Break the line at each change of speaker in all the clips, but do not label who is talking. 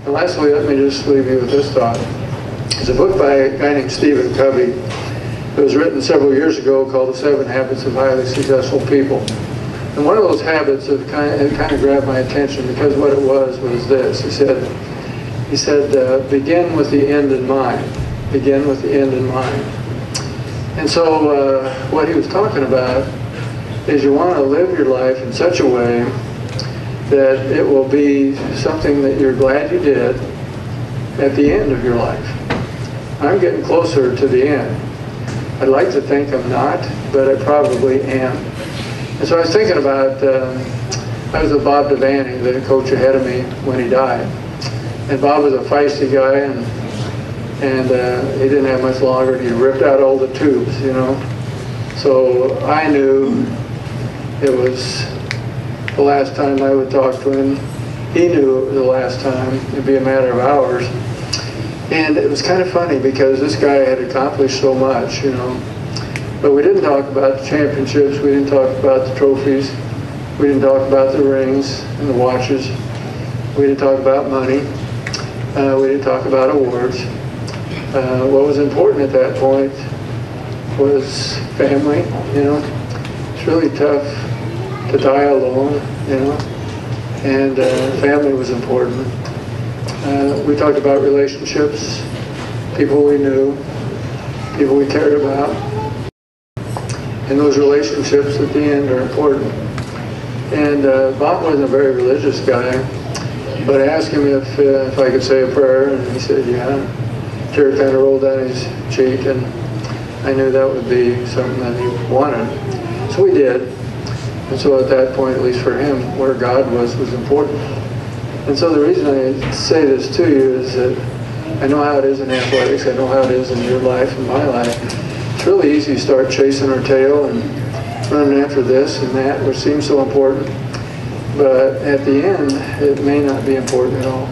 And lastly, let me just leave you with this thought. There's a book by a guy named Stephen Covey. It was written several years ago called The 7 Habits of Highly Successful People. And one of those habits that kind of grabbed my attention, because what it was this. He said, begin with the end in mind. Begin with the end in mind. And so what he was talking about is you want to live your life in such a way that it will be something that you're glad you did at the end of your life. I'm getting closer to the end. I'd like to think I'm not, but I probably am. And so I was thinking about, I was with Bob Devaney, the coach ahead of me, when he died. And Bob was a feisty guy, and he didn't have much longer. He ripped out all the tubes, you know. So I knew it was the last time I would talk to him. He knew it was the last time. It'd be a matter of hours. And it was kind of funny because this guy had accomplished so much, you know. But we didn't talk about the championships. We didn't talk about the trophies. We didn't talk about the rings and the watches. We didn't talk about money. We didn't talk about awards. What was important at that point was family, you know. It's really tough to die alone, you know. And family was important. We talked about relationships, people we knew, people we cared about. And those relationships at the end are important. And Bob wasn't a very religious guy, but I asked him if I could say a prayer, and he said, yeah. A tear kind of rolled down his cheek, and I knew that would be something that he wanted. So we did. And so at that point, at least for him, where God was important. And so the reason I say this to you is that I know how it is in athletics, I know how it is in your life and my life. It's really easy to start chasing our tail and running after this and that, which seems so important. But at the end, it may not be important at all.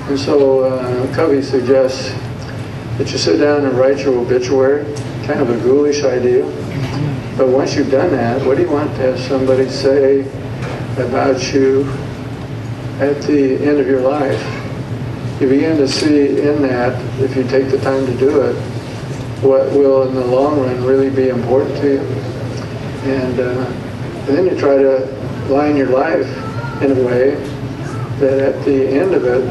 And so Covey suggests that you sit down and write your obituary, kind of a ghoulish idea. But once you've done that, what do you want to have somebody say about you at the end of your life? You begin to see in that, if you take the time to do it, what will in the long run really be important to you. And then you try to line your life in a way that at the end of it,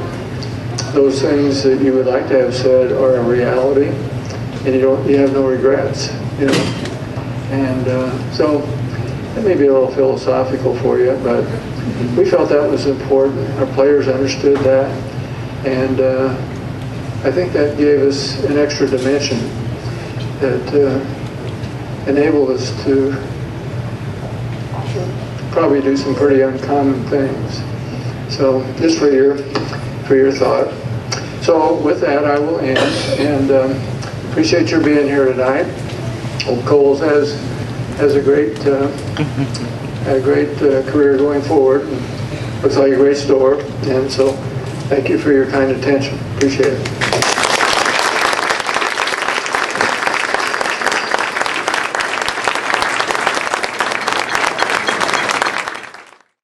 those things that you would like to have said are a reality, and you have no regrets, you know. And so it may be a little philosophical for you, but we felt that was important. Our players understood that, and I think that gave us an extra dimension that enabled us to probably do some pretty uncommon things. So just for your thought. So with that, I will end, and appreciate your being here tonight. Old Kohll has a great career going forward. And looks like a great store, and so thank you for your kind attention. Appreciate it.